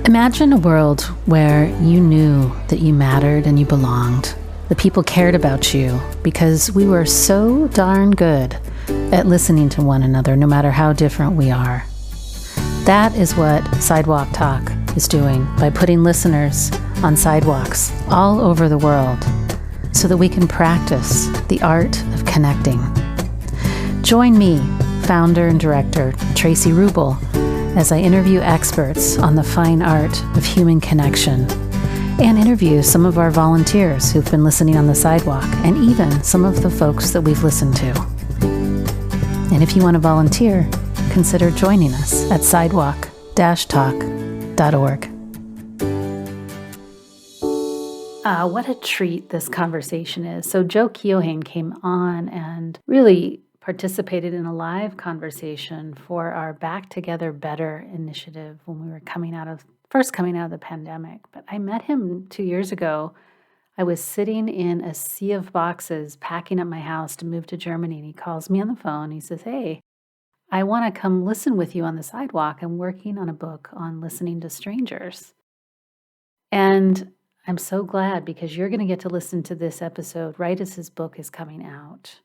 Imagine a world where you knew that you mattered and you belonged. The people cared about you because we were so darn good at listening to one another, no matter how different we are. That is what Sidewalk Talk is doing by putting listeners on sidewalks all over the world so that we can practice the art of connecting. Join me, founder and director Traci as I interview experts on the fine art of human connection and interview some of our volunteers who've been listening on the sidewalk and even some of the folks that we've listened to. And if you want to volunteer, consider joining us at sidewalk-talk.org. What a treat this conversation is. So Joe Keohane came on and really participated in a live conversation for our Back Together Better initiative when we were first coming out of the pandemic. But I met him 2 years ago. I was sitting in a sea of boxes packing up my house to move to Germany, and he calls me on the phone. He says, "Hey, I want to come listen with you on the sidewalk. I'm working on a book on listening to strangers." And I'm so glad because you're going to get to listen to this episode right as his book is coming out.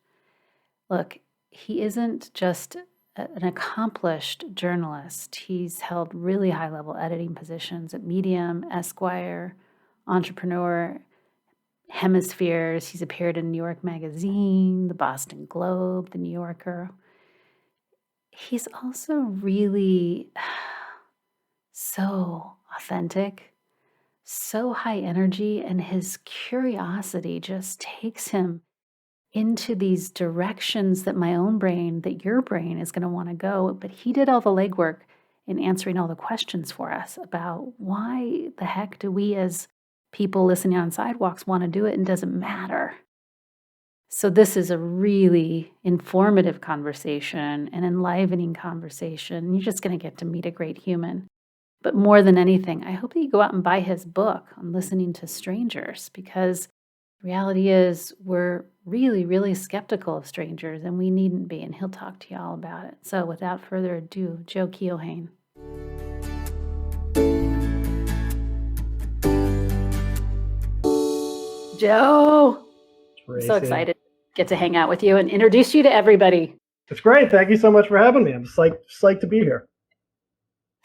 Look, he isn't just an accomplished journalist. He's held really high-level editing positions at Medium, Esquire, Entrepreneur, Hemispheres. He's appeared in New York Magazine, the Boston Globe, the New Yorker. He's also really so authentic, so high energy, and his curiosity just takes him into these directions that my own brain, that your brain is going to want to go. But he did all the legwork in answering all the questions for us about why the heck do we as people listening on sidewalks want to do it and doesn't matter. So this is a really informative conversation, an enlivening conversation. You're just going to get to meet a great human. But more than anything, I hope that you go out and buy his book on listening to strangers, because the reality is we're really, really skeptical of strangers, and we needn't be, and he'll talk to you all about it. So without further ado, Joe Keohane. Joe, I'm so excited to get to hang out with you and introduce you to everybody. It's great. Thank you so much for having me. I'm psyched to be here.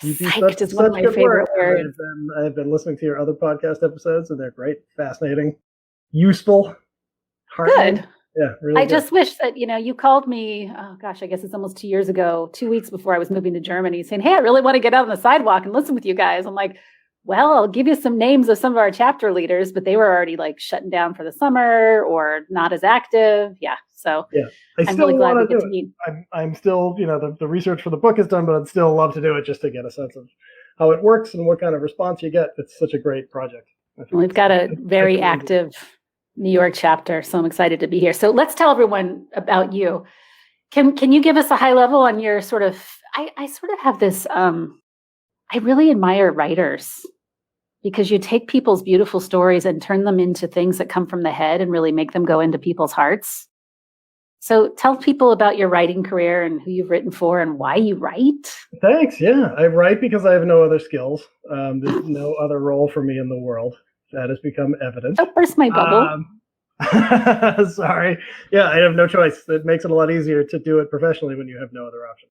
Psyched is one of my favorite words. I've been listening to your other podcast episodes, and they're great, fascinating, useful, heartening. Good. Yeah, really. I just wish that, you called me, I guess it's almost 2 years ago, 2 weeks before I was moving to Germany, saying, "Hey, I really want to get out on the sidewalk and listen with you guys." I'm like, well, I'll give you some names of some of our chapter leaders, but they were already like shutting down for the summer or not as active. Yeah. So yeah, I'm really glad we get to meet. I'm still, the research for the book is done, but I'd still love to do it just to get a sense of how it works and what kind of response you get. It's such a great project. We've got a very active New York chapter, so I'm excited to be here. So let's tell everyone about you. Can you give us a high level on your sort of, I sort of have this, I really admire writers because you take people's beautiful stories and turn them into things that come from the head and really make them go into people's hearts. So tell people about your writing career and who you've written for and why you write. Thanks. Yeah, I write because I have no other skills. There's no other role for me in the world. That has become evident. Oh, burst my bubble. Sorry. Yeah, I have no choice. It makes it a lot easier to do it professionally when you have no other option.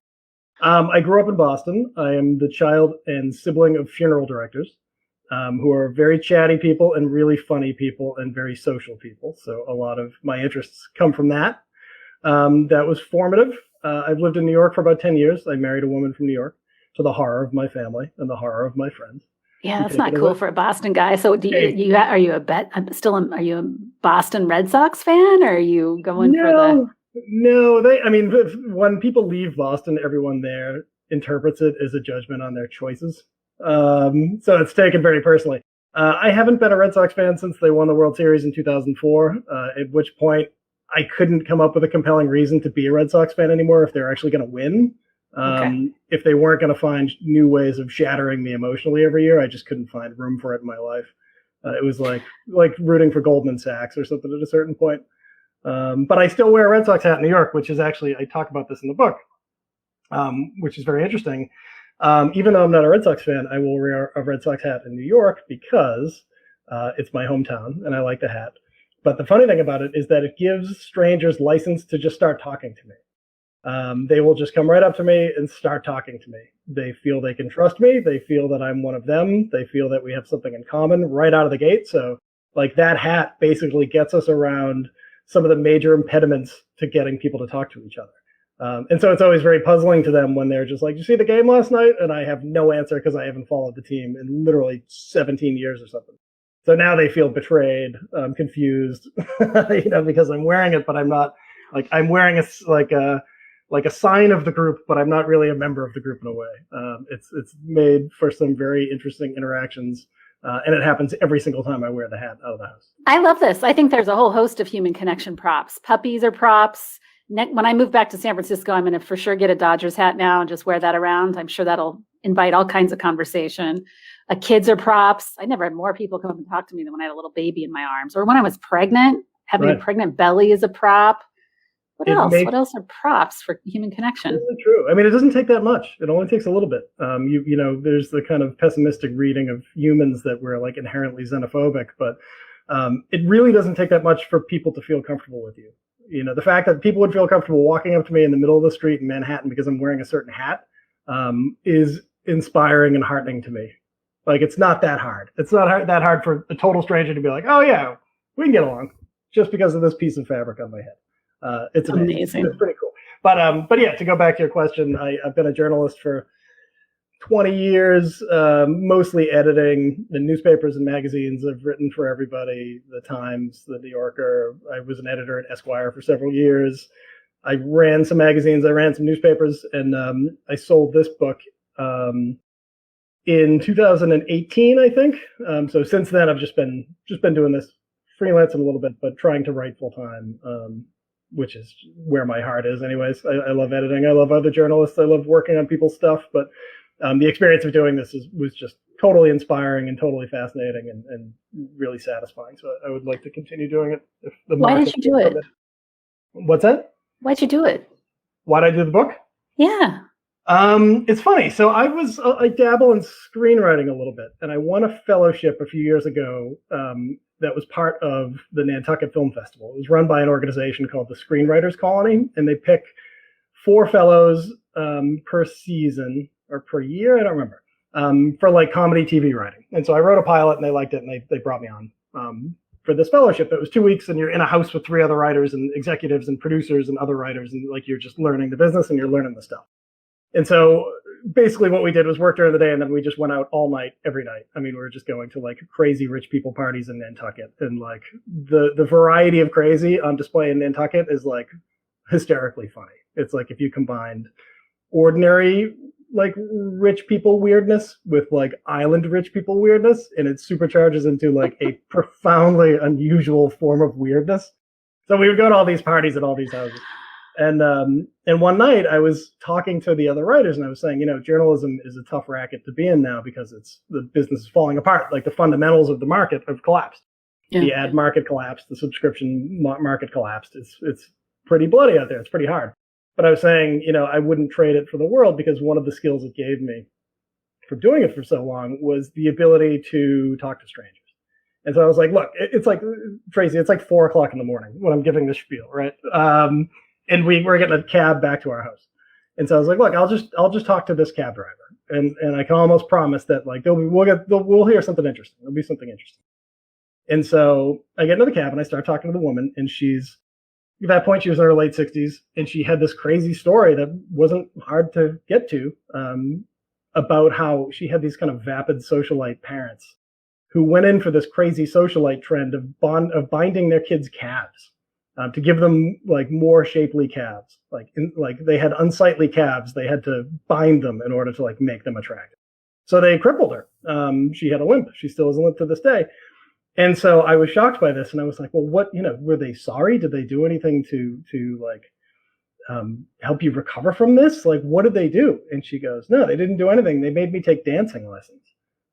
I grew up in Boston. I am the child and sibling of funeral directors who are very chatty people and really funny people and very social people. So a lot of my interests come from that. That was formative. I've lived in New York for about 10 years. I married a woman from New York, to the horror of my family and the horror of my friends. Yeah, that's not cool for a Boston guy. So are you a Boston Red Sox fan, or are you going for the? No, when people leave Boston, everyone there interprets it as a judgment on their choices. So it's taken very personally. I haven't been a Red Sox fan since they won the World Series in 2004, at which point I couldn't come up with a compelling reason to be a Red Sox fan anymore if they're actually going to win. If they weren't going to find new ways of shattering me emotionally every year, I just couldn't find room for it in my life. It was like rooting for Goldman Sachs or something at a certain point. But I still wear a Red Sox hat in New York, which is actually, I talk about this in the book, which is very interesting. Even though I'm not a Red Sox fan, I will wear a Red Sox hat in New York because it's my hometown and I like the hat. But the funny thing about it is that it gives strangers license to just start talking to me. They will just come right up to me and start talking to me. They feel they can trust me. They feel that I'm one of them. They feel that we have something in common right out of the gate. So, like, that hat basically gets us around some of the major impediments to getting people to talk to each other. And so it's always very puzzling to them when they're just like, "Did you see the game last night?" And I have no answer because I haven't followed the team in literally 17 years or something. So now they feel betrayed, confused, because I'm wearing it, but I'm not. Like, I'm wearing a sign of the group, but I'm not really a member of the group in a way. It's made for some very interesting interactions, and it happens every single time I wear the hat out of the house. I love this. I think there's a whole host of human connection props. Puppies are props. When I move back to San Francisco, I'm going to for sure get a Dodgers hat now and just wear that around. I'm sure that'll invite all kinds of conversation. Kids are props. I never had more people come up and talk to me than when I had a little baby in my arms, or when I was pregnant. Having a pregnant belly is a prop. What else are props for human connection? Really true. I mean, it doesn't take that much. It only takes a little bit. There's the kind of pessimistic reading of humans that we're like inherently xenophobic, but it really doesn't take that much for people to feel comfortable with you. The fact that people would feel comfortable walking up to me in the middle of the street in Manhattan because I'm wearing a certain hat is inspiring and heartening to me. Like, it's not that hard. It's not that hard for a total stranger to be like, "Oh yeah, we can get along," just because of this piece of fabric on my head. It's amazing. It's pretty cool. But yeah, to go back to your question, I've been a journalist for 20 years, mostly editing the newspapers and magazines. I've written for everybody, the Times, the New Yorker. I was an editor at Esquire for several years. I ran some magazines, I ran some newspapers, and I sold this book in 2018, I think. So since then, I've just been doing this, freelancing a little bit, but trying to write full time, which is where my heart is anyways. I love editing. I love other journalists. I love working on people's stuff, but the experience of doing this was just totally inspiring and totally fascinating and really satisfying. So I would like to continue doing it. If the Why did you do it? What's that? Why'd you do it? Why'd I do the book? Yeah. It's funny. So I dabble in screenwriting a little bit, and I won a fellowship a few years ago that was part of the Nantucket Film Festival. It was run by an organization called the Screenwriters Colony, and they pick 4 fellows per season or per year, I don't remember, for like comedy TV writing. And so I wrote a pilot, and they liked it, and they brought me on for this fellowship. It was 2 weeks, and you're in a house with 3 other writers and executives and producers and other writers, and like you're just learning the business and you're learning the stuff. And so basically what we did was work during the day, and then we just went out all night, every night. I mean, we were just going to like crazy rich people parties in Nantucket, and like the variety of crazy on display in Nantucket is like hysterically funny. It's like if you combined ordinary like rich people weirdness with like island rich people weirdness, and it supercharges into like a profoundly unusual form of weirdness. So we would go to all these parties at all these houses. And one night I was talking to the other writers, and I was saying, journalism is a tough racket to be in now because the business is falling apart. Like the fundamentals of the market have collapsed. Yeah. The ad market collapsed. The subscription market collapsed. It's pretty bloody out there. It's pretty hard. But I was saying, I wouldn't trade it for the world, because one of the skills it gave me for doing it for so long was the ability to talk to strangers. And so I was like, look, it's like, Traci, it's like 4:00 in the morning when I'm giving this spiel, right? And we're getting a cab back to our house. And so I was like, look, I'll just talk to this cab driver. And I can almost promise that like we'll hear something interesting. There'll be something interesting. And so I get into the cab and I start talking to the woman, and at that point she was in her late 60s, and she had this crazy story that wasn't hard to get to, about how she had these kind of vapid socialite parents who went in for this crazy socialite trend of binding their kids' calves. To give them like more shapely calves, like they had unsightly calves. They had to bind them in order to like make them attractive. So they crippled her. She had a limp. She still has a limp to this day. And so I was shocked by this, and I was like, well, what, were they sorry? Did they do anything to like help you recover from this? Like, what did they do? And she goes, no, they didn't do anything. They made me take dancing lessons.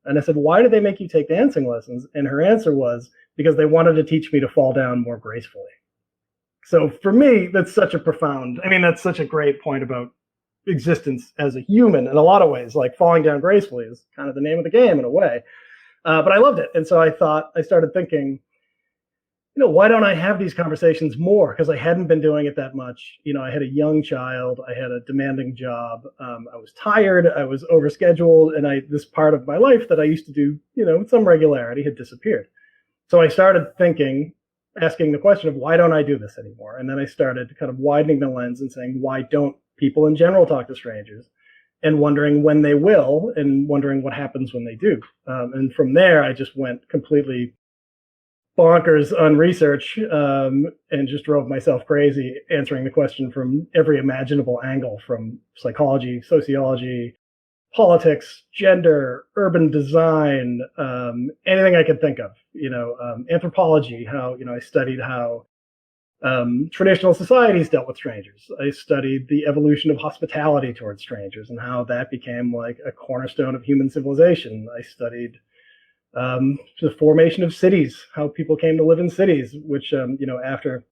And I said, why did they make you take dancing lessons? And her answer was, because they wanted to teach me to fall down more gracefully. So for me, that's such a great point about existence as a human in a lot of ways. Like falling down gracefully is kind of the name of the game in a way. But I loved it. And so I started thinking, why don't I have these conversations more? Because I hadn't been doing it that much. I had a young child. I had a demanding job. I was tired. I was overscheduled. And this part of my life that I used to do, with some regularity had disappeared. So I started asking the question of why don't I do this anymore? And then I started kind of widening the lens and saying, why don't people in general talk to strangers? And wondering when they will, and wondering what happens when they do. And from there, I just went completely bonkers on research, and just drove myself crazy answering the question from every imaginable angle, from psychology, sociology, politics, gender, urban design, anything I could think of, anthropology, how, I studied how traditional societies dealt with strangers. I studied the evolution of hospitality towards strangers and how that became like a cornerstone of human civilization. I studied the formation of cities, how people came to live in cities, which, after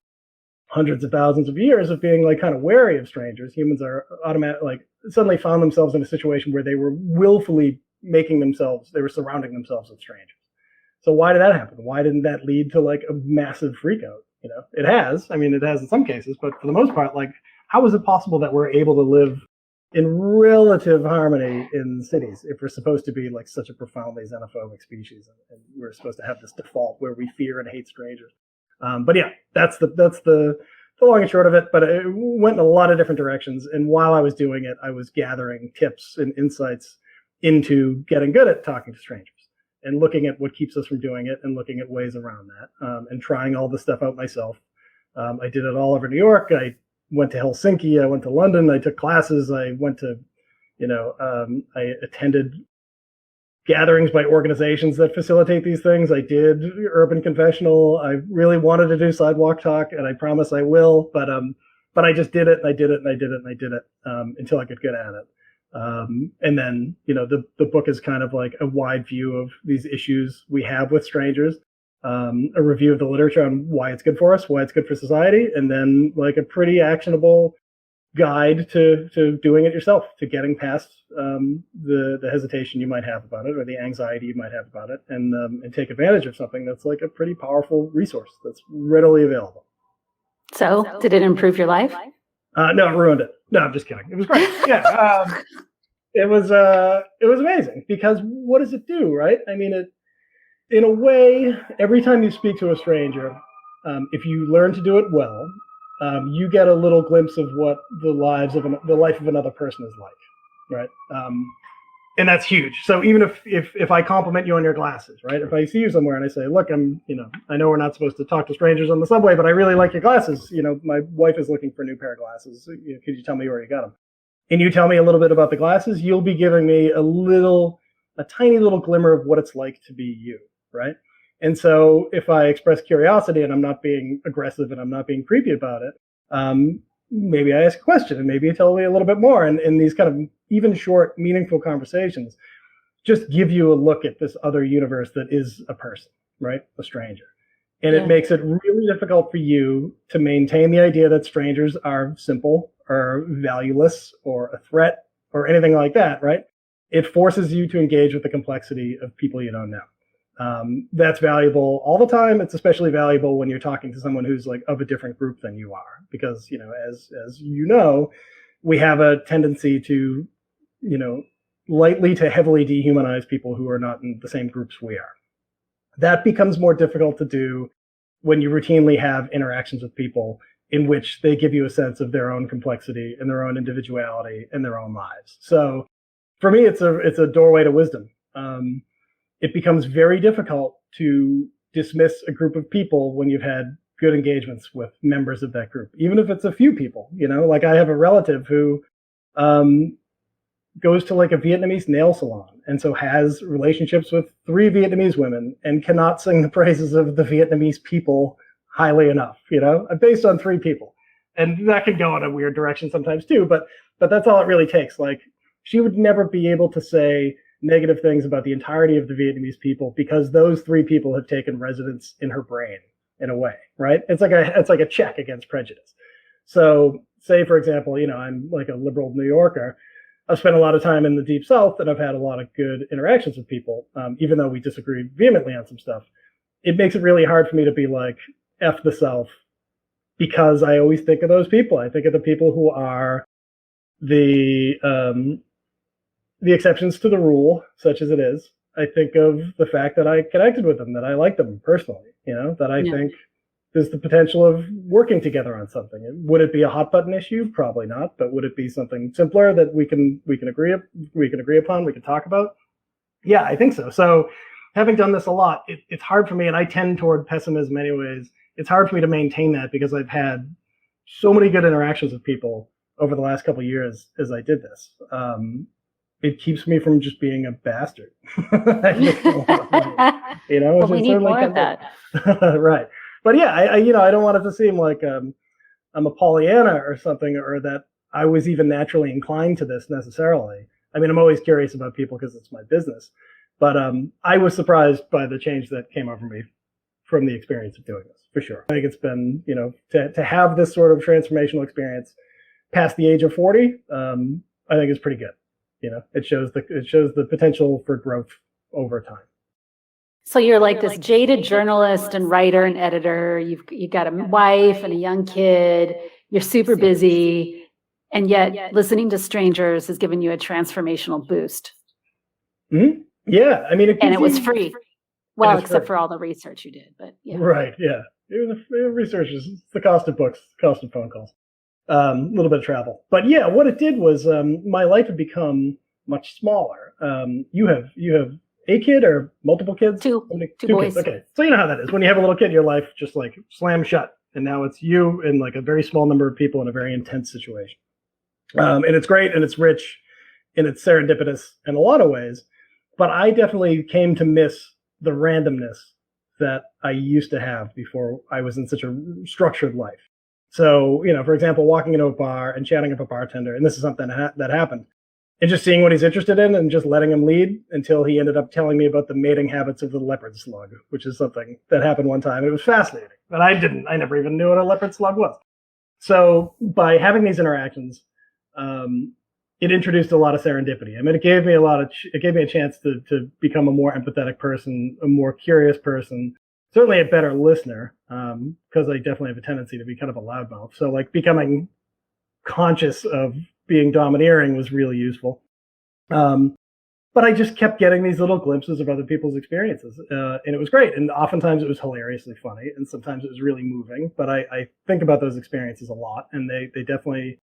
hundreds of thousands of years of being like kind of wary of strangers, humans are suddenly found themselves in a situation where they were willfully they were surrounding themselves with strangers. So why did that happen? Why didn't that lead to like a massive freakout? It has in some cases, but for the most part, like, how is it possible that we're able to live in relative harmony in cities if we're supposed to be like such a profoundly xenophobic species, and we're supposed to have this default where we fear and hate strangers? But yeah, that's the long and short of it. But it went in a lot of different directions, and while I was doing it, I was gathering tips and insights into getting good at talking to strangers and looking at what keeps us from doing it and looking at ways around that, and trying all this stuff out myself. I did it all over New York. I went to Helsinki. I went to London. I took classes. I went to, I attended gatherings by organizations that facilitate these things. I did Urban Confessional. I really wanted to do Sidewalk Talk, and I promise I will. But I just did it, and I did it, and I did it, and I did it until I could get at it. And then, the book is kind of like a wide view of these issues we have with strangers. A review of the literature on why it's good for us, why it's good for society, and then like a pretty actionable guide to doing it yourself, to getting past the hesitation you might have about it, or the anxiety you might have about it, and take advantage of something that's like a pretty powerful resource that's readily available. So, did it improve your life? No, it ruined it. No, I'm just kidding. It was great. Yeah, it was amazing, because what does it do, right? I mean, in a way, every time you speak to a stranger, if you learn to do it well, you get a little glimpse of what the life of another person is like, right? And that's huge. So even if I compliment you on your glasses, right? If I see you somewhere and I say, look, I know we're not supposed to talk to strangers on the subway, but I really like your glasses. My wife is looking for a new pair of glasses. Could you tell me where you got them? And you tell me a little bit about the glasses, you'll be giving me a tiny little glimmer of what it's like to be you, right? And so if I express curiosity and I'm not being aggressive and I'm not being creepy about it, maybe I ask a question, and maybe you tell me a little bit more. And these kind of even short, meaningful conversations just give you a look at this other universe that is a person, right? A stranger. And it makes it really difficult for you to maintain the idea that strangers are simple or valueless or a threat or anything like that, right? It forces you to engage with the complexity of people you don't know. That's valuable all the time. It's especially valuable when you're talking to someone who's like of a different group than you are, because, as we have a tendency to, lightly to heavily dehumanize people who are not in the same groups we are. That becomes more difficult to do when you routinely have interactions with people in which they give you a sense of their own complexity and their own individuality and their own lives. So for me, it's a doorway to wisdom. It becomes very difficult to dismiss a group of people when you've had good engagements with members of that group, even if it's a few people. Like I have a relative who goes to like a Vietnamese nail salon, and so has relationships with 3 Vietnamese women and cannot sing the praises of the Vietnamese people highly enough, based on 3 people. And that can go in a weird direction sometimes too, but that's all it really takes. Like, she would never be able to say negative things about the entirety of the Vietnamese people because those 3 people have taken residence in her brain in a way, right? It's like a check against prejudice. So say, for example, I'm like a liberal New Yorker. I've spent a lot of time in the Deep South, and I've had a lot of good interactions with people, even though we disagree vehemently on some stuff. It makes it really hard for me to be like, F the South, because I always think of those people. I think of the people who are the exceptions to the rule, such as it is. I think of the fact that I connected with them, that I like them personally, that I think there's the potential of working together on something. Would it be a hot button issue? Probably not. But would it be something simpler that we can agree upon? We can talk about? Yeah, I think so. So, having done this a lot, it's hard for me, and I tend toward pessimism anyways. It's hard for me to maintain that because I've had so many good interactions with people over the last couple of years as I did this. It keeps me from just being a bastard. Well, we need more of that. Right. But yeah, I don't want it to seem like I'm a Pollyanna or something, or that I was even naturally inclined to this necessarily. I mean, I'm always curious about people because it's my business. But I was surprised by the change that came over me from the experience of doing this, for sure. I think it's been, to have this sort of transformational experience past the age of 40, I think is pretty good. It shows the potential for growth over time. So you're like this jaded journalist and writer and editor. You've got a wife and a young kid. You're super busy, and yet listening to strangers has given you a transformational boost. Mm-hmm. Yeah, I mean, it was free. Well, except for all the research you did, but yeah. Right. Yeah, research is the cost of books, cost of phone calls, a little bit of travel. But yeah, what it did was my life had become much smaller. You have a kid or multiple kids? Two boys. Kids. Okay. So you know how that is. When you have a little kid, your life just like slams shut. And now it's you and like a very small number of people in a very intense situation. And it's great and it's rich and it's serendipitous in a lot of ways. But I definitely came to miss the randomness that I used to have before I was in such a structured life. So, for example, walking into a bar and chatting with a bartender, and this is something that happened. And just seeing what he's interested in and just letting him lead until he ended up telling me about the mating habits of the leopard slug, which is something that happened one time. It was fascinating, but I never even knew what a leopard slug was. So by having these interactions, it introduced a lot of serendipity. I mean, it gave me a chance to become a more empathetic person, a more curious person, certainly a better listener, because I definitely have a tendency to be kind of a loudmouth. So like becoming conscious of being domineering was really useful. But I just kept getting these little glimpses of other people's experiences. And it was great. And oftentimes it was hilariously funny. And sometimes it was really moving. But I think about those experiences a lot. And they definitely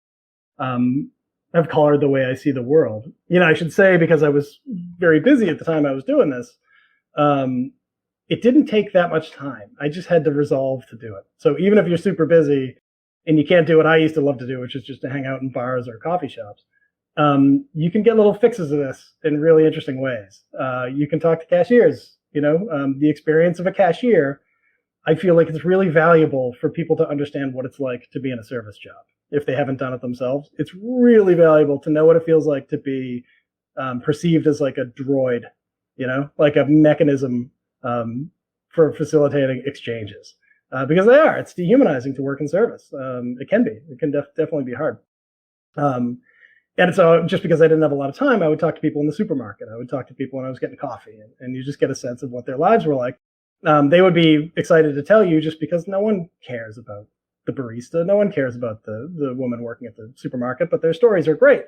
have colored the way I see the world. I should say, because I was very busy at the time I was doing this, it didn't take that much time. I just had to resolve to do it. So even if you're super busy, and you can't do what I used to love to do, which is just to hang out in bars or coffee shops, you can get little fixes of this in really interesting ways. You can talk to cashiers. The experience of a cashier, I feel like it's really valuable for people to understand what it's like to be in a service job. If they haven't done it themselves, it's really valuable to know what it feels like to be perceived as like a droid, like a mechanism for facilitating exchanges. Because they are. It's dehumanizing to work in service. It can be. It can definitely be hard. And so just because I didn't have a lot of time, I would talk to people in the supermarket. I would talk to people when I was getting coffee. And you just get a sense of what their lives were like. They would be excited to tell you just because no one cares about the barista. No one cares about the woman working at the supermarket, but their stories are great.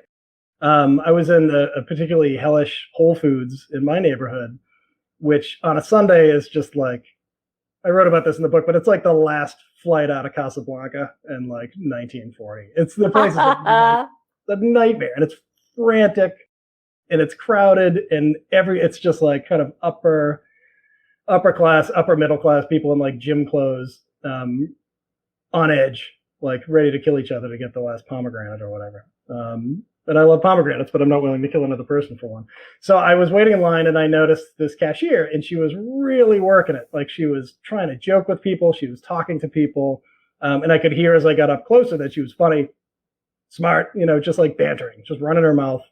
I was in a particularly hellish Whole Foods in my neighborhood, which on a Sunday is just like, I wrote about this in the book, but it's like the last flight out of Casablanca in like 1940. It's the place is a nightmare, and it's frantic, and it's crowded, and it's just like kind of upper class, upper middle class people in like gym clothes, on edge, like ready to kill each other to get the last pomegranate or whatever. And I love pomegranates, but I'm not willing to kill another person for one. So I was waiting in line and I noticed this cashier and she was really working it. Like she was trying to joke with people. She was talking to people. And I could hear as I got up closer that she was funny, smart, just like bantering, just running her mouth.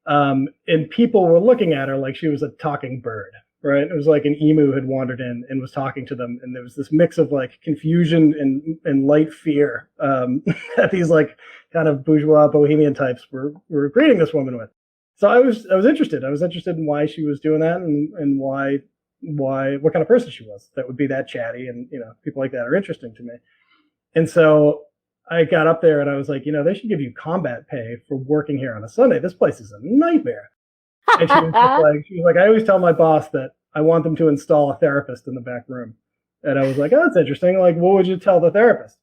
And people were looking at her like she was a talking bird. right? It was like an emu had wandered in and was talking to them, and there was this mix of like confusion and light fear that these like kind of bourgeois bohemian types were greeting this woman with. So I was interested. I was interested in why she was doing that, and why what kind of person she was that would be that chatty, and people like that are interesting to me. And so I got up there and I was like, they should give you combat pay for working here on a Sunday. This place is a nightmare. And she was like, I always tell my boss that I want them to install a therapist in the back room. And I was like, oh, that's interesting. Like, what would you tell the therapist?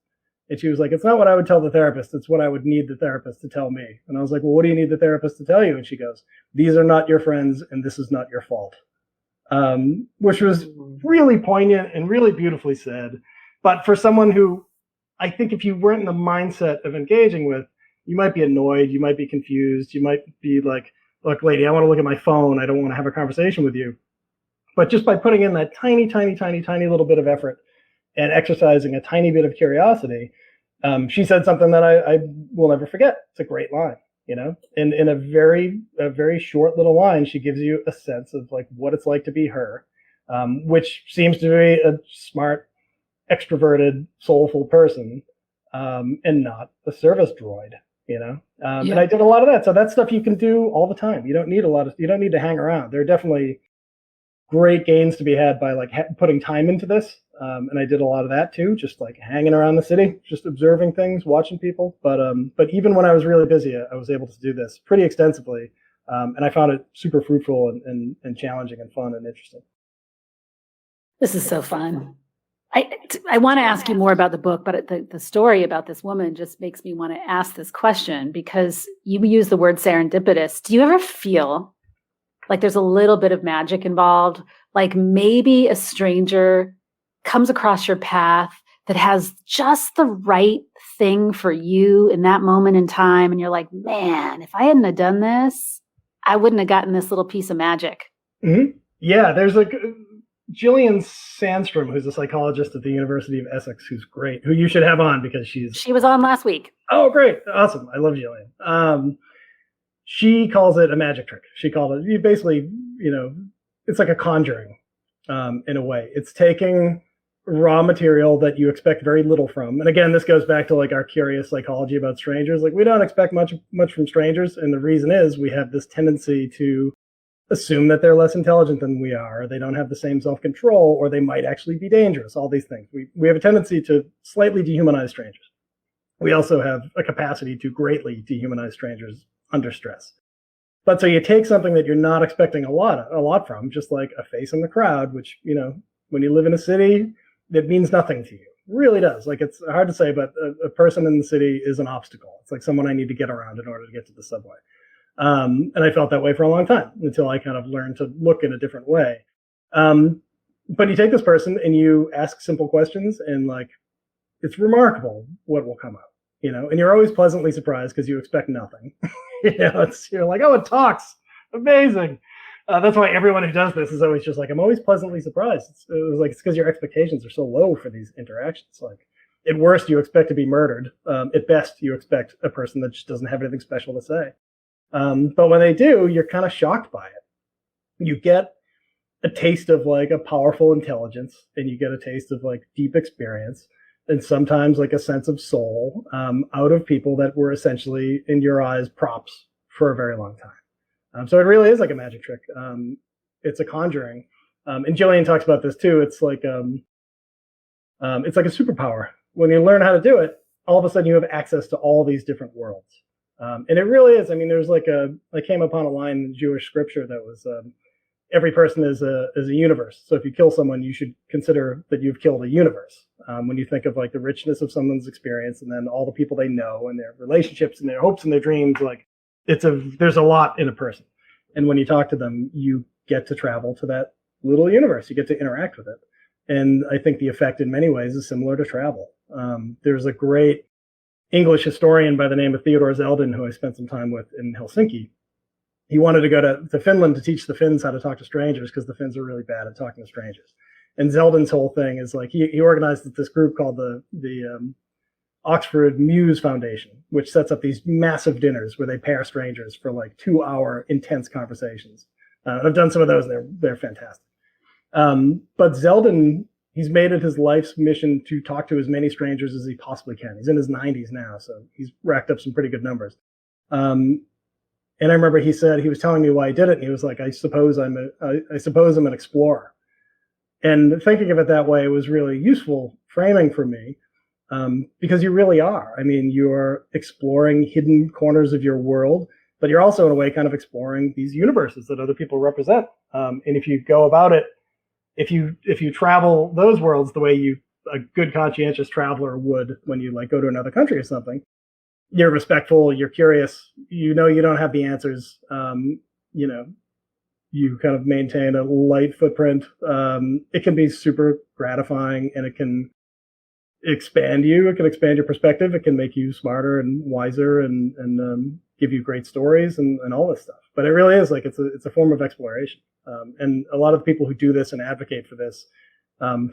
And she was like, it's not what I would tell the therapist. It's what I would need the therapist to tell me. And I was like, well, what do you need the therapist to tell you? And she goes, these are not your friends, and this is not your fault. Which was really poignant and really beautifully said. But for someone who, I think if you weren't in the mindset of engaging with, you might be annoyed, you might be confused, you might be like, look, lady, I want to look at my phone. I don't want to have a conversation with you. But just by putting in that tiny, tiny, tiny, tiny little bit of effort and exercising a tiny bit of curiosity, she said something that I will never forget. It's a great line, and in a very short little line, she gives you a sense of like what it's like to be her, which seems to be a smart, extroverted, soulful person, and not a service droid. And I did a lot of that. So that's stuff you can do all the time. You don't need to hang around. There are definitely great gains to be had by like putting time into this. And I did a lot of that too, just like hanging around the city, just observing things, watching people. But even when I was really busy, I was able to do this pretty extensively. And I found it super fruitful and challenging and fun and interesting. This is so fun. I want to ask you more about the book, but the story about this woman just makes me want to ask this question, because you use the word serendipitous. Do you ever feel like there's a little bit of magic involved? Like maybe a stranger comes across your path that has just the right thing for you in that moment in time, and you're like, man, if I hadn't have done this, I wouldn't have gotten this little piece of magic. Mm-hmm. Yeah, there's like Gillian Sandstrom, who's a psychologist at the University of Essex, who's great, who you should have on because she was on last week. Oh, great. Awesome. I love Gillian. She calls it a magic trick. She called it, you basically, it's like a conjuring, in a way. It's taking raw material that you expect very little from. And again, this goes back to like our curious psychology about strangers. Like we don't expect much from strangers. And the reason is we have this tendency to assume that they're less intelligent than we are, or they don't have the same self-control, or they might actually be dangerous, all these things. We have a tendency to slightly dehumanize strangers. We also have a capacity to greatly dehumanize strangers under stress. But so you take something that you're not expecting a lot from, just like a face in the crowd, which, when you live in a city, it means nothing to you. It really does. Like, it's hard to say, but a person in the city is an obstacle. It's like someone I need to get around in order to get to the subway. And I felt that way for a long time until I kind of learned to look in a different way. But you take this person and you ask simple questions, and like, it's remarkable what will come up, and you're always pleasantly surprised because you expect nothing. You're like, oh, it talks. Amazing. That's why everyone who does this is always just like, I'm always pleasantly surprised. It's because your expectations are so low for these interactions. Like, at worst, you expect to be murdered. At best, you expect a person that just doesn't have anything special to say. But when they do, you're kind of shocked by it. You get a taste of like a powerful intelligence, and you get a taste of like deep experience, and sometimes like a sense of soul out of people that were essentially, in your eyes, props for a very long time. So it really is like a magic trick. It's a conjuring. And Gillian talks about this too. It's like a superpower. When you learn how to do it, all of a sudden you have access to all these different worlds. And it really is. I mean, there's like I came upon a line in Jewish scripture that was, every person is a universe. So if you kill someone, you should consider that you've killed a universe. When you think of like the richness of someone's experience, and then all the people they know and their relationships and their hopes and their dreams, like there's a lot in a person. And when you talk to them, you get to travel to that little universe. You get to interact with it. And I think the effect in many ways is similar to travel. There's a great English historian by the name of Theodore Zeldin, who I spent some time with in Helsinki. He wanted to go to Finland to teach the Finns how to talk to strangers, because the Finns are really bad at talking to strangers. And Zeldin's whole thing is like, he organized this group called the Oxford Muse Foundation, which sets up these massive dinners where they pair strangers for like 2-hour intense conversations. I've done some of those. They're fantastic. But Zeldin, he's made it his life's mission to talk to as many strangers as he possibly can. He's in his 90s now, so he's racked up some pretty good numbers. And I remember he said, he was telling me why he did it, and he was like, I suppose I'm an explorer. And thinking of it that way was really useful framing for me, because you really are. I mean, you're exploring hidden corners of your world, but you're also in a way kind of exploring these universes that other people represent. And if you go about it, if you travel those worlds the way a good conscientious traveler would when you like go to another country or something, you're respectful, you're curious, you don't have the answers, you kind of maintain a light footprint. It can be super gratifying, and it can expand you. It can expand your perspective. It can make you smarter and wiser, and give you great stories and all this stuff. But it really is like it's a form of exploration. And a lot of the people who do this and advocate for this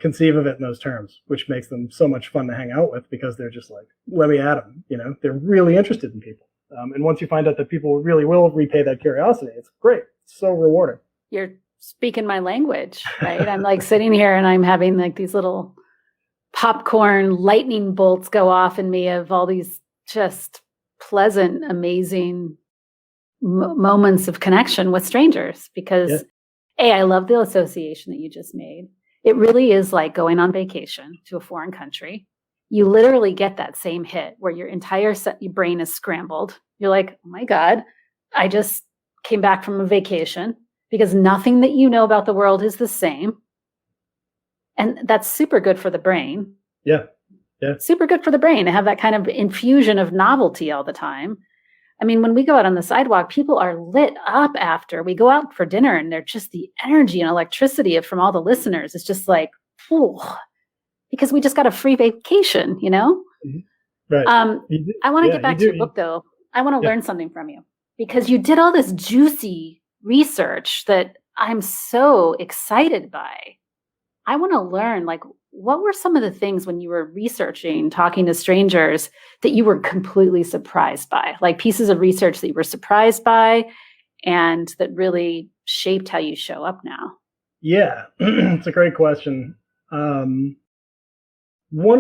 conceive of it in those terms, which makes them so much fun to hang out with, because they're just like, let me at them. They're really interested in people. And once you find out that people really will repay that curiosity, it's great. It's so rewarding. You're speaking my language, right? I'm like sitting here and I'm having like these little popcorn lightning bolts go off in me of all these just pleasant, amazing moments of connection with strangers, because I love the association that you just made. It really is like going on vacation to a foreign country. You literally get that same hit where your entire your brain is scrambled. You're like, oh my God, I just came back from a vacation, because nothing that you know about the world is the same. And that's super good for the brain. Yeah. Super good for the brain to have that kind of infusion of novelty all the time. I mean, when we go out on the sidewalk, people are lit up after. We go out for dinner, and they're just the energy and electricity from all the listeners. It's just like, ooh, because we just got a free vacation, Mm-hmm. Right. I want to get back to your book, though. I want to learn something from you, because you did all this juicy research that I'm so excited by. I want to learn, like, what were some of the things when you were researching, talking to strangers, that you were completely surprised by? Like pieces of research that you were surprised by and that really shaped how you show up now? Yeah, it's a great question. One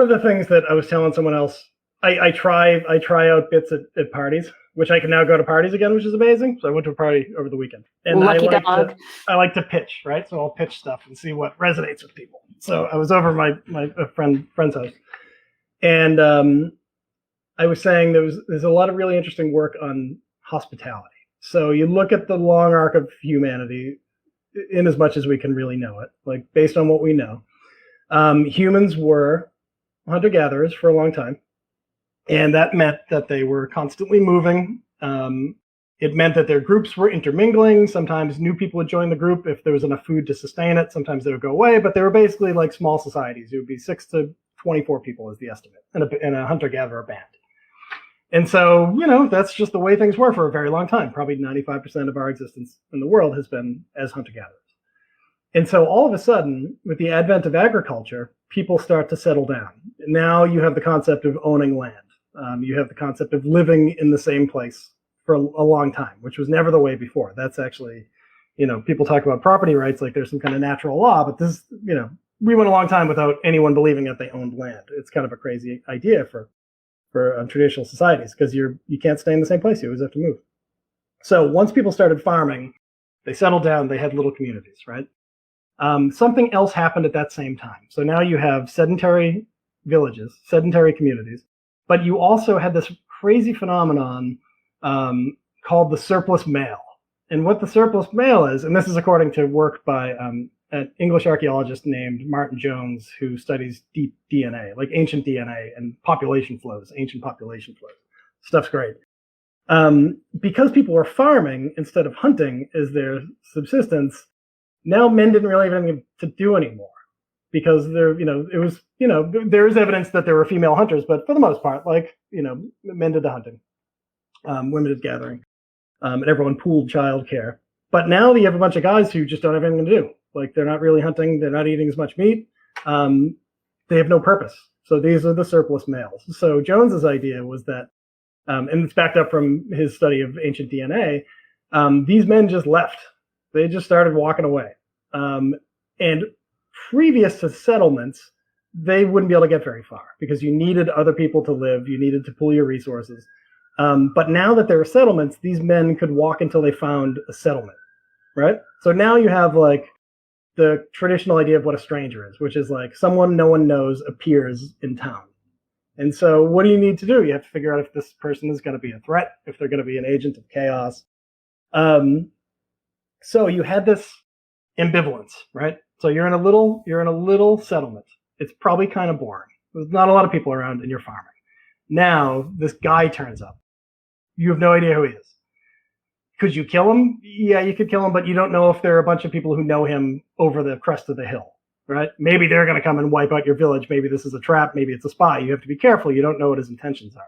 of the things that I was telling someone else, I try out bits at parties, which I can now go to parties again, which is amazing. So I went to a party over the weekend, and Lucky I dog. like to pitch, right? So I'll pitch stuff and see what resonates with people. So I was over my friend's house, and I was saying there's a lot of really interesting work on hospitality. So you look at the long arc of humanity, in as much as we can really know it, like based on what we know, humans were hunter-gatherers for a long time. And that meant that they were constantly moving. It meant that their groups were intermingling. Sometimes new people would join the group if there was enough food to sustain it. Sometimes they would go away, but they were basically like small societies. It would be 6 to 24 people is the estimate in a hunter-gatherer band. And so, that's just the way things were for a very long time. Probably 95% of our existence in the world has been as hunter-gatherers. And so all of a sudden, with the advent of agriculture, people start to settle down. Now you have the concept of owning land. You have the concept of living in the same place for a long time, which was never the way before. That's actually, people talk about property rights like there's some kind of natural law, but this, we went a long time without anyone believing that they owned land. It's kind of a crazy idea for traditional societies, because you can't stay in the same place. You always have to move. So once people started farming, they settled down, they had little communities, right? Something else happened at that same time. So now you have sedentary villages, sedentary communities, but you also had this crazy phenomenon called the surplus male. And what the surplus male is, and this is according to work by an English archaeologist named Martin Jones, who studies deep DNA, like ancient DNA and population flows, ancient population flows. Stuff's great. Because people were farming instead of hunting as their subsistence, now men didn't really have anything to do anymore, because there is evidence that there were female hunters, but for the most part, men did the hunting, women did gathering, and everyone pooled childcare. But now you have a bunch of guys who just don't have anything to do. Like, they're not really hunting, they're not eating as much meat, they have no purpose. So these are the surplus males. So Jones's idea was that, and it's backed up from his study of ancient DNA, these men just left. They just started walking away. And And previous to settlements, they wouldn't be able to get very far because you needed other people to live. You needed to pool your resources. But now that there are settlements, these men could walk until they found a settlement, right? So now you have like the traditional idea of what a stranger is, which is like someone no one knows appears in town. And so what do you need to do? You have to figure out if this person is going to be a threat, if they're going to be an agent of chaos. So you had this ambivalence, right? So you're in a little settlement. It's probably kind of boring. There's not a lot of people around and you're farming. Now this guy turns up. You have no idea who he is. Could you kill him? Yeah, you could kill him, but you don't know if there are a bunch of people who know him over the crest of the hill, right? Maybe they're going to come and wipe out your village. Maybe this is a trap. Maybe it's a spy. You have to be careful. You don't know what his intentions are.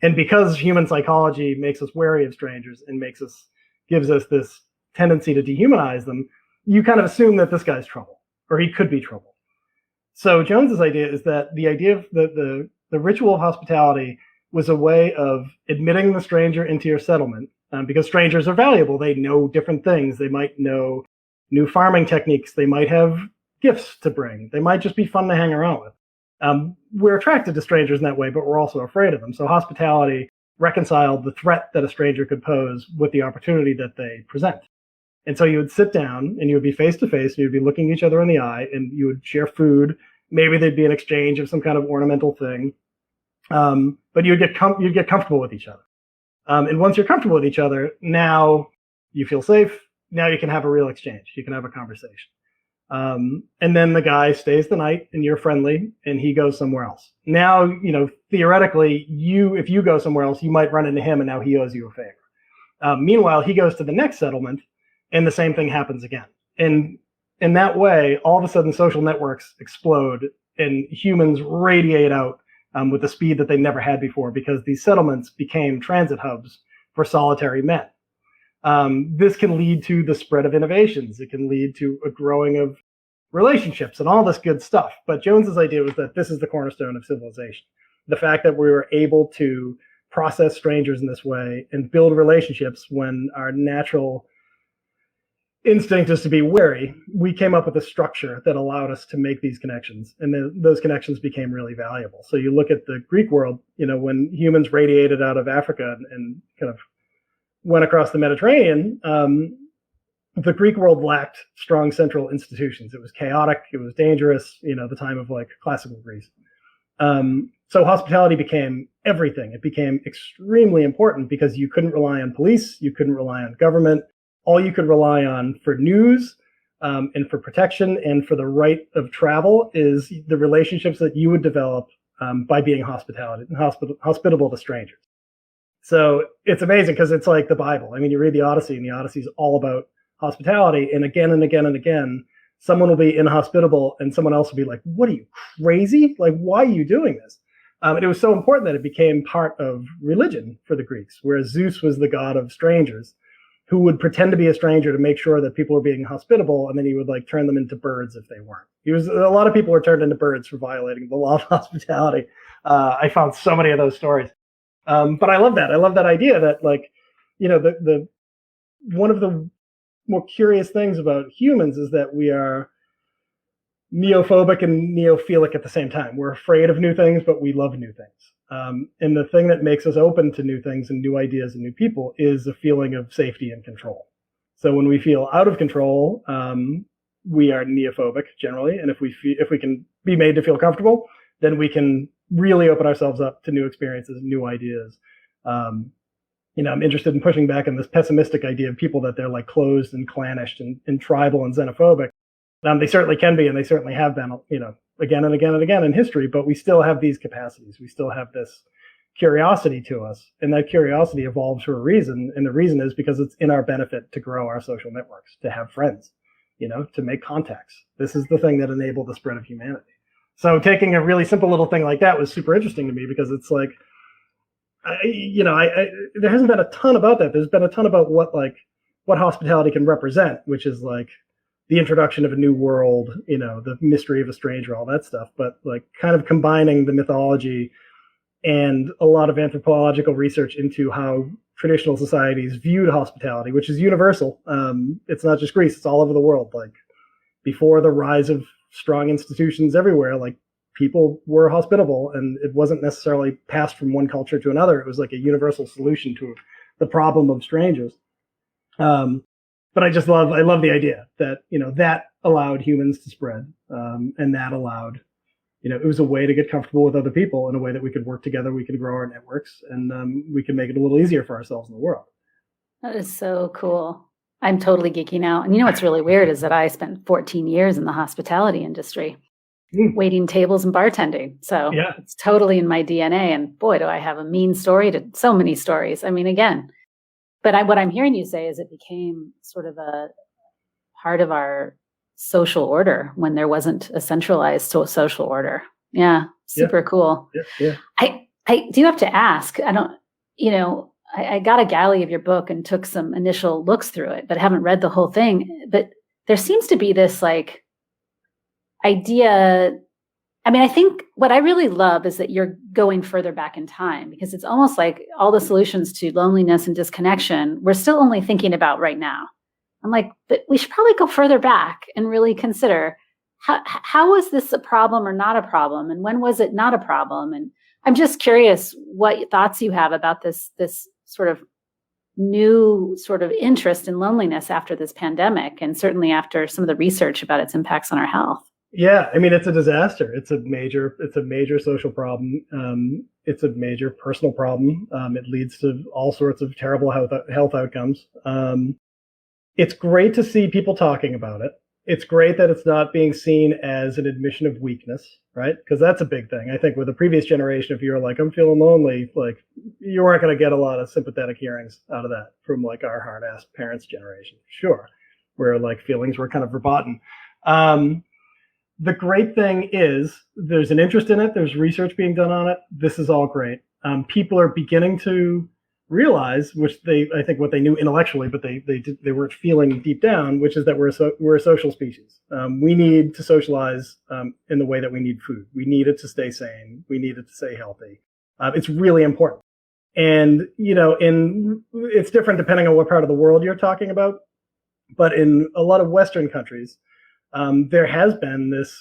And because human psychology makes us wary of strangers and gives us this tendency to dehumanize them, you kind of assume that this guy's trouble or he could be trouble. So Jones's idea is that the idea of the ritual of hospitality was a way of admitting the stranger into your settlement, because strangers are valuable. They know different things. They might know new farming techniques. They might have gifts to bring. They might just be fun to hang around with. We're attracted to strangers in that way, but we're also afraid of them. So hospitality reconciled the threat that a stranger could pose with the opportunity that they present. And so you would sit down and you would be face to face and you'd be looking each other in the eye and you would share food. Maybe there'd be an exchange of some kind of ornamental thing. But you'd get comfortable with each other. And once you're comfortable with each other, now you feel safe. Now you can have a real exchange. You can have a conversation. And then the guy stays the night and you're friendly and he goes somewhere else. Now, theoretically, if you go somewhere else, you might run into him and now he owes you a favor. Meanwhile, he goes to the next settlement and the same thing happens again. And in that way, all of a sudden social networks explode and humans radiate out with the speed that they never had before because these settlements became transit hubs for solitary men. This can lead to the spread of innovations. It can lead to a growing of relationships and all this good stuff. But Jones's idea was that this is the cornerstone of civilization. The fact that we were able to process strangers in this way and build relationships when our natural instinct is to be wary, we came up with a structure that allowed us to make these connections. And then those connections became really valuable. So you look at the Greek world, when humans radiated out of Africa and kind of went across the Mediterranean, the Greek world lacked strong central institutions. It was chaotic. It was dangerous, the time of like classical Greece. So hospitality became everything. It became extremely important because you couldn't rely on police. You couldn't rely on government. All you could rely on for news and for protection and for the right of travel is the relationships that you would develop by being hospitable to strangers. So it's amazing because it's like the Bible. I mean, you read the Odyssey and the Odyssey is all about hospitality. And again and again and again, someone will be inhospitable and someone else will be like, what are you, crazy? Like, why are you doing this? And it was so important that it became part of religion for the Greeks, whereas Zeus was the god of strangers, who would pretend to be a stranger to make sure that people were being hospitable, and then he would like turn them into birds if they weren't. A lot of people were turned into birds for violating the law of hospitality. I found so many of those stories. But I love that. I love that idea that the one of the more curious things about humans is that we are neophobic and neophilic at the same time. We're afraid of new things, but we love new things. And the thing that makes us open to new things and new ideas and new people is a feeling of safety and control. So when we feel out of control, we are neophobic generally. And if we can be made to feel comfortable, then we can really open ourselves up to new experiences, new ideas. I'm interested in pushing back on this pessimistic idea of people that they're like closed and clannish and tribal and xenophobic. They certainly can be, and they certainly have been, again and again and again in history, but we still have these capacities. We still have this curiosity to us, and that curiosity evolves for a reason. And the reason is because it's in our benefit to grow our social networks, to have friends, to make contacts. This is the thing that enabled the spread of humanity. So taking a really simple little thing like that was super interesting to me because it's like, there hasn't been a ton about that. There's been a ton about what hospitality can represent, which is like the introduction of a new world, the mystery of a stranger, all that stuff. But like kind of combining the mythology and a lot of anthropological research into how traditional societies viewed hospitality, which is universal. It's not just Greece; it's all over the world. Like before the rise of strong institutions everywhere, like people were hospitable, and it wasn't necessarily passed from one culture to another. It was like a universal solution to the problem of strangers. But I love the idea that, that allowed humans to spread, and that allowed, it was a way to get comfortable with other people in a way that we could work together, we could grow our networks, and we could make it a little easier for ourselves in the world. That is so cool. I'm totally geeking out. And what's really weird is that I spent 14 years in the hospitality industry, waiting tables and bartending. So It's totally in my DNA. And boy, do I have a mean story to so many stories. I mean, again, but what I'm hearing you say is it became sort of a part of our social order when there wasn't a centralized social order. Yeah, super cool. Yeah. I do have to ask, I got a galley of your book and took some initial looks through it, but haven't read the whole thing. But there seems to be this idea. I mean, I think what I really love is that you're going further back in time, because it's almost like all the solutions to loneliness and disconnection, we're still only thinking about right now. I'm like, but we should probably go further back and really consider how was this a problem or not a problem? And when was it not a problem? And I'm just curious what thoughts you have about this sort of new sort of interest in loneliness after this pandemic, and certainly after some of the research about its impacts on our health. Yeah, I mean, it's a disaster. It's a major social problem. It's a major personal problem. It leads to all sorts of terrible health outcomes. It's great to see people talking about it. It's great that it's not being seen as an admission of weakness, right? Because that's a big thing. I think with the previous generation, if you were like, I'm feeling lonely, like you weren't going to get a lot of sympathetic hearings out of that from like our hard-ass parents' generation, sure, where like feelings were kind of verboten. The great thing is there's an interest in it. There's research being done on it. This is all great. People are beginning to realize, which I think what they knew intellectually, but they weren't feeling deep down, which is that we're a social species. We need to socialize in the way that we need food. We need it to stay sane. We need it to stay healthy. It's really important. And, it's different depending on what part of the world you're talking about. But in a lot of Western countries, there has been this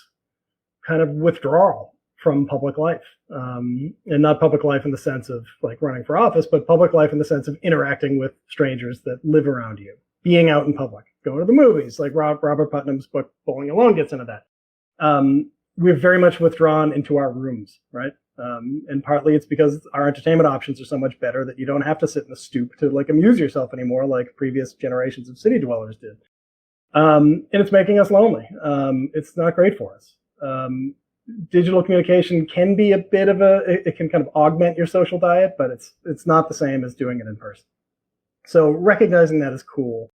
kind of withdrawal from public life, and not public life in the sense of like running for office, but public life in the sense of interacting with strangers that live around you, being out in public, going to the movies, like Robert Putnam's book Bowling Alone gets into that. We've very much withdrawn into our rooms, right? And partly it's because our entertainment options are so much better that you don't have to sit in a stoop to like amuse yourself anymore like previous generations of city dwellers did. And it's making us lonely. It's not great for us. Digital communication can be a bit of it can kind of augment your social diet, but it's not the same as doing it in person. So recognizing that is cool.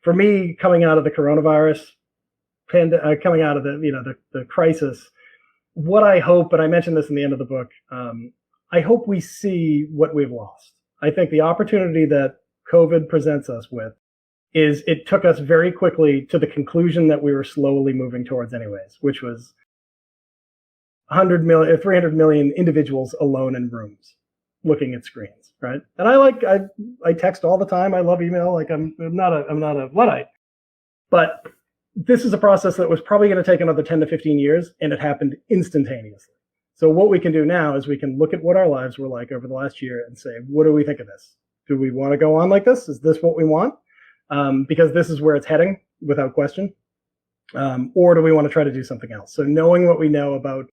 For me, coming out of the coronavirus, coming out of the crisis, what I hope, and I mentioned this in the end of the book, I hope we see what we've lost. I think the opportunity that COVID presents us with is it took us very quickly to the conclusion that we were slowly moving towards anyways, which was 300 million individuals alone in rooms looking at screens, right? And I text all the time. I love email. Like I'm not a Luddite, but this is a process that was probably going to take another 10 to 15 years, and it happened instantaneously. So what we can do now is we can look at what our lives were like over the last year and say, what do we think of this? Do we want to go on like this? Is this what we want? Because this is where it's heading without question. Or do we want to try to do something else? So knowing what we know about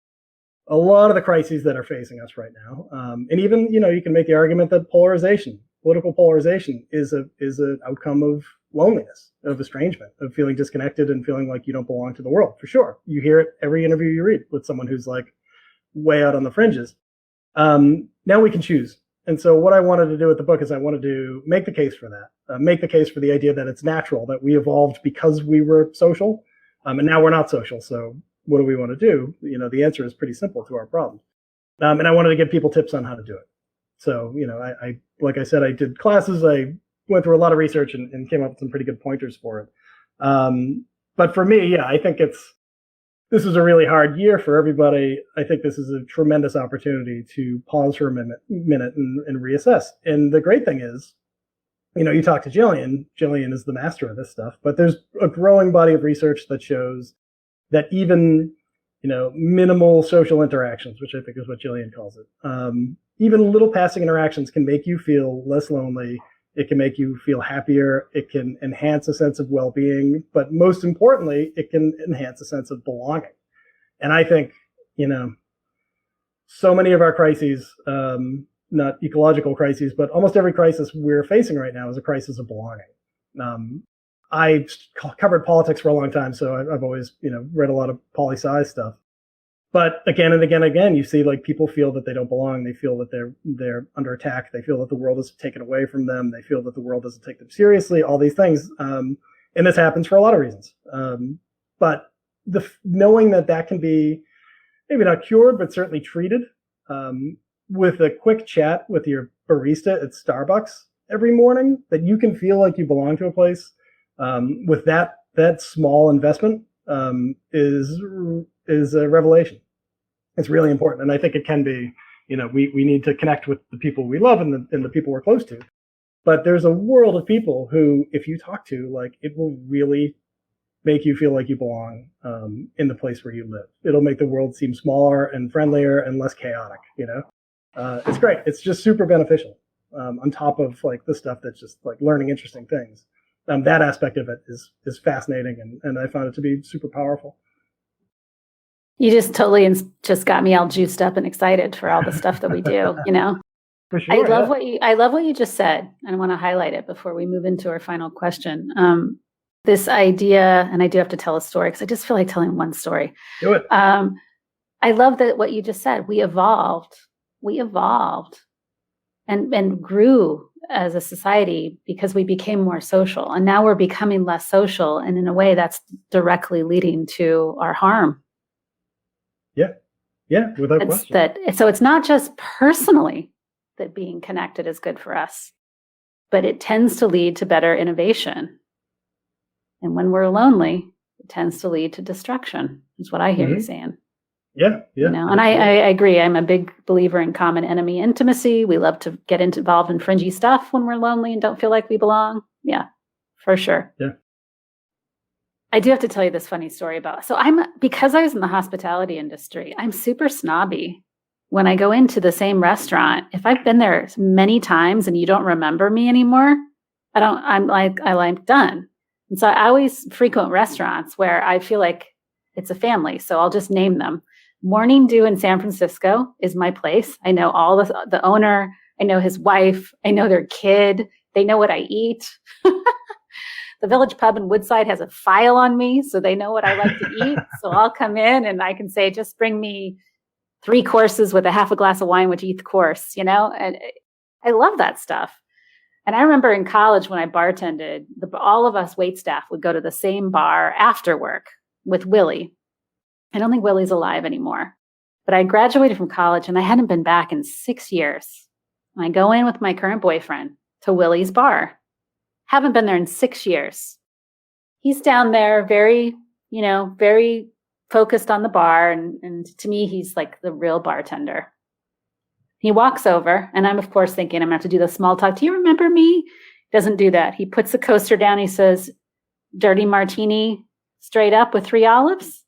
a lot of the crises that are facing us right now, and even, you can make the argument that political polarization is an outcome of loneliness, of estrangement, of feeling disconnected and feeling like you don't belong to the world, for sure. You hear it every interview you read with someone who's like way out on the fringes. Now we can choose. And so what I wanted to do with the book is I wanted to make the case for that, make the case for the idea that it's natural, that we evolved because we were social, and now we're not social. So what do we want to do? The answer is pretty simple to our problem. And I wanted to give people tips on how to do it. So, I like I said, I did classes. I went through a lot of research and came up with some pretty good pointers for it. But for me, I think this is a really hard year for everybody. I think this is a tremendous opportunity to pause for a minute and reassess. And the great thing is you talk to Jillian. Jillian is the master of this stuff, but there's a growing body of research that shows that even, minimal social interactions, which I think is what Jillian calls it, even little passing interactions can make you feel less lonely. It can make you feel happier. It can enhance a sense of well-being, but most importantly, it can enhance a sense of belonging. And I think, so many of our crises, not ecological crises, but almost every crisis we're facing right now is a crisis of belonging. I covered politics for a long time, so I've always, read a lot of poli-sci stuff. But again and again, you see like people feel that they don't belong. They feel that they're under attack. They feel that the world is taken away from them. They feel that the world doesn't take them seriously. All these things, and this happens for a lot of reasons. But knowing that can be maybe not cured, but certainly treated with a quick chat with your barista at Starbucks every morning, that you can feel like you belong to a place with that small investment is a revelation. It's really important. And I think it can be, we need to connect with the people we love and the people we're close to. But there's a world of people who, if you talk to, like, it will really make you feel like you belong in the place where you live. It'll make the world seem smaller and friendlier and less chaotic, It's great. It's just super beneficial on top of like the stuff that's just like learning interesting things. That aspect of it is fascinating, and I found it to be super powerful. You just totally just got me all juiced up and excited for all the stuff that we do, For sure, I love what you just said, and I want to highlight it before we move into our final question. This idea, and I do have to tell a story because I just feel like telling one story. Do it. I love that what you just said. We evolved and grew as a society because we became more social, and now we're becoming less social, and in a way that's directly leading to our harm. Yeah, without question. So it's not just personally that being connected is good for us, but it tends to lead to better innovation. And when we're lonely, it tends to lead to destruction, is what I hear you saying. Yeah. And I agree. I'm a big believer in common enemy intimacy. We love to get involved in fringy stuff when we're lonely and don't feel like we belong. Yeah, for sure. Yeah. I do have to tell you this funny story because I was in the hospitality industry, I'm super snobby. When I go into the same restaurant, if I've been there many times and you don't remember me anymore, I'm done. And so I always frequent restaurants where I feel like it's a family. So I'll just name them. Morning Dew in San Francisco is my place. I know all the owner. I know his wife. I know their kid. They know what I eat. The Village Pub in Woodside has a file on me, so they know what I like to eat. So I'll come in and I can say, just bring me 3 courses with a half a glass of wine with each course, and I love that stuff. And I remember in college when I bartended, all of us waitstaff would go to the same bar after work with Willie. I don't think Willie's alive anymore, but I graduated from college and I hadn't been back in 6 years. And I go in with my current boyfriend to Willie's bar. Haven't been there in 6 years. He's down there very focused on the bar. And to me, he's like the real bartender. He walks over and I'm, of course, thinking I'm going to have to do the small talk. Do you remember me? Doesn't do that. He puts the coaster down. He says, dirty martini straight up with 3 olives.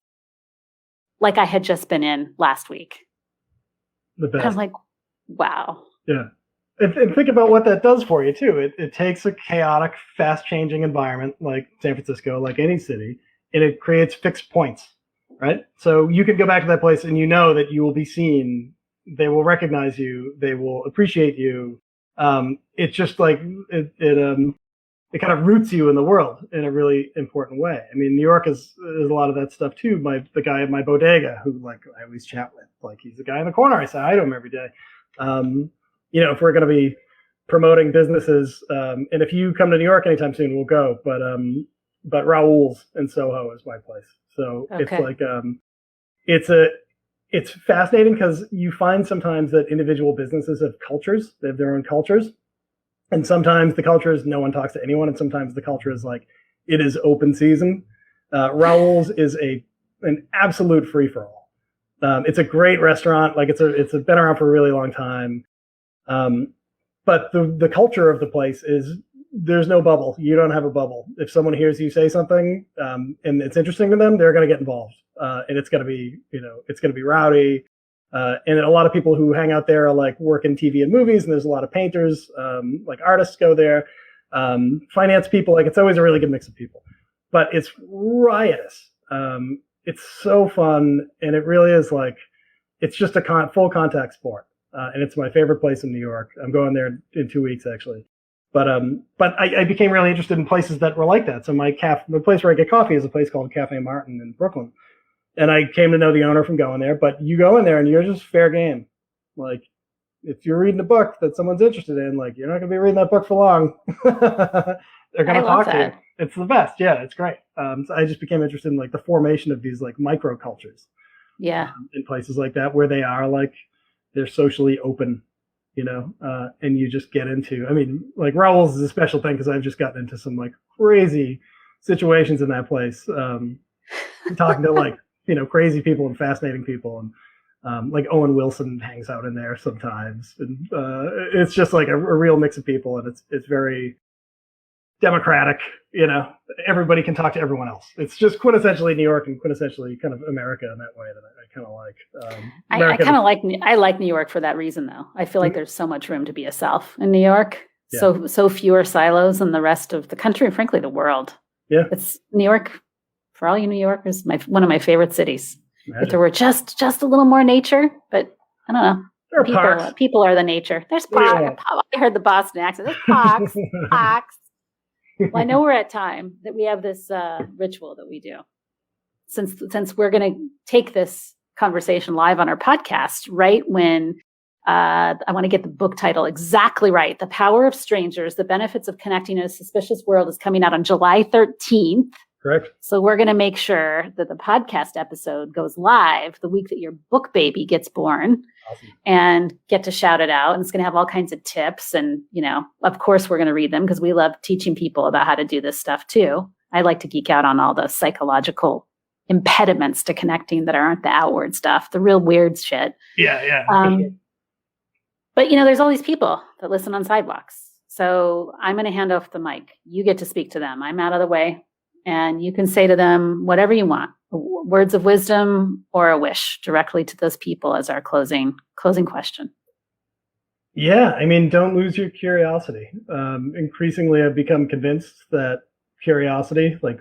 Like I had just been in last week. The best. And I'm like, wow. Yeah. And think about what that does for you, too. It takes a chaotic, fast-changing environment like San Francisco, like any city, and it creates fixed points, right? So you can go back to that place and you know that you will be seen. They will recognize you. They will appreciate you. It's just like it kind of roots you in the world in a really important way. I mean, New York is a lot of that stuff, too. The guy at my bodega who, like, I always chat with, like, he's the guy in the corner. I say hi to him every day. If we're going to be promoting businesses, and if you come to New York anytime soon, we'll go. But Raoul's in Soho is my place. So okay. It's like it's fascinating because you find sometimes that individual businesses have cultures. They have their own cultures, and sometimes the culture is no one talks to anyone, and sometimes the culture is like it is open season. Raoul's is an absolute free for all. It's a great restaurant. Like it's been around for a really long time. But the culture of the place is there's no bubble. You don't have a bubble. If someone hears you say something and it's interesting to them, they're going to get involved. And it's going to be, it's going to be rowdy. And a lot of people who hang out there are like work in TV and movies, and there's a lot of painters, like artists go there, finance people. Like it's always a really good mix of people, but it's riotous. It's so fun, and it really is like it's just a full contact sport, and it's my favorite place in New York. I'm going there in 2 weeks actually, but I became really interested in places that were like that. So the place where I get coffee is a place called Cafe Martin in Brooklyn. And I came to know the owner from going there, but you go in there and you're just fair game. Like, if you're reading a book that someone's interested in, like, you're not going to be reading that book for long. They're going to talk to you. It's the best. Yeah, it's great. So I just became interested in, like, the formation of these, like, microcultures. Yeah. In places like that where they are, like, they're socially open, and you just get into, I mean, like, Raoul's is a special thing because I've just gotten into some, like, crazy situations in that place. Talking to, like, crazy people and fascinating people. And like Owen Wilson hangs out in there sometimes. And it's just like a real mix of people. And it's very democratic. Everybody can talk to everyone else. It's just quintessentially New York and quintessentially kind of America in that way that I kind of like. I like New York for that reason, though. I feel like there's so much room to be yourself in New York. Yeah. So fewer silos than the rest of the country and frankly, the world. Yeah. It's New York. For all you New Yorkers, one of my favorite cities. If there were just a little more nature, but I don't know. There are parks. People are the nature. There's parks. Yeah. I heard the Boston accent. There's parks. Parks. Well, I know we're at time that we have this ritual that we do. Since we're going to take this conversation live on our podcast, right when I want to get the book title exactly right. The Power of Strangers, The Benefits of Connecting in a Suspicious World is coming out on July 13th. Correct. So we're going to make sure that the podcast episode goes live the week that your book baby gets born. Awesome. And get to shout it out. And it's going to have all kinds of tips. And, of course, we're going to read them because we love teaching people about how to do this stuff, too. I like to geek out on all the psychological impediments to connecting that aren't the outward stuff, the real weird shit. Yeah. But, there's all these people that listen on Sidewalks. So I'm going to hand off the mic. You get to speak to them. I'm out of the way. And you can say to them whatever you want, words of wisdom or a wish directly to those people as our closing question. Yeah, I mean, don't lose your curiosity. Increasingly, I've become convinced that curiosity, like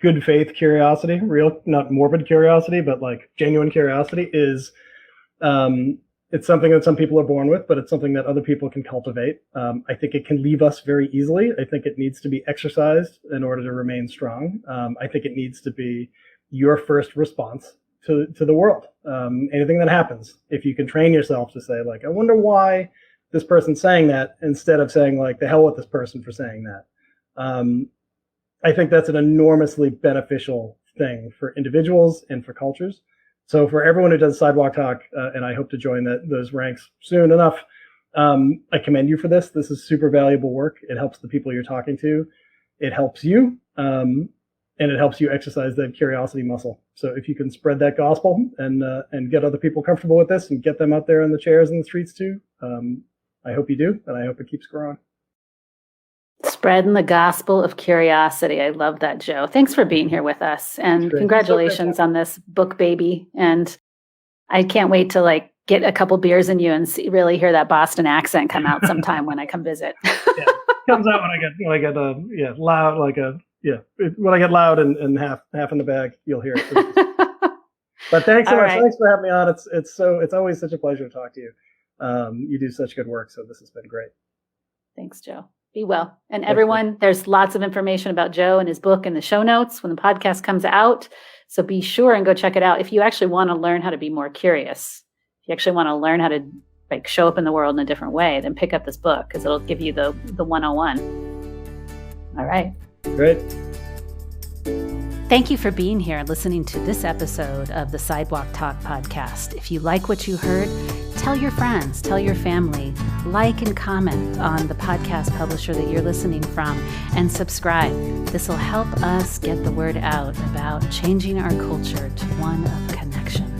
good faith curiosity, real, not morbid curiosity, but like genuine curiosity is it's something that some people are born with, but it's something that other people can cultivate. I think it can leave us very easily. I think it needs to be exercised in order to remain strong. I think it needs to be your first response to the world. Anything that happens, if you can train yourself to say, like, I wonder why this person's saying that, instead of saying, like, the hell with this person for saying that. I think that's an enormously beneficial thing for individuals and for cultures. So for everyone who does Sidewalk Talk, and I hope to join those ranks soon enough, I commend you for this. This is super valuable work. It helps the people you're talking to. It helps you, and it helps you exercise that curiosity muscle. So if you can spread that gospel and get other people comfortable with this and get them out there in the chairs in the streets too, I hope you do, and I hope it keeps growing. Spreading the gospel of curiosity. I love that, Joe. Thanks for being here with us. And congratulations on this book baby. And I can't wait to get a couple beers in you and really hear that Boston accent come out sometime when I come visit. Yeah, it comes out when I get loud, when I get loud and half in the bag, you'll hear it. But thanks so much. Right. Thanks for having me on. It's always such a pleasure to talk to you. You do such good work. So this has been great. Thanks, Joe. Be well. And everyone, there's lots of information about Joe and his book in the show notes when the podcast comes out. So be sure and go check it out. If you actually want to learn how to be more curious, if you actually want to learn how to show up in the world in a different way, then pick up this book because it'll give you the 101. All right. Great. Thank you for being here and listening to this episode of the Sidewalk Talk podcast. If you like what you heard, tell your friends, tell your family, like and comment on the podcast publisher that you're listening from, and subscribe. This will help us get the word out about changing our culture to one of connection.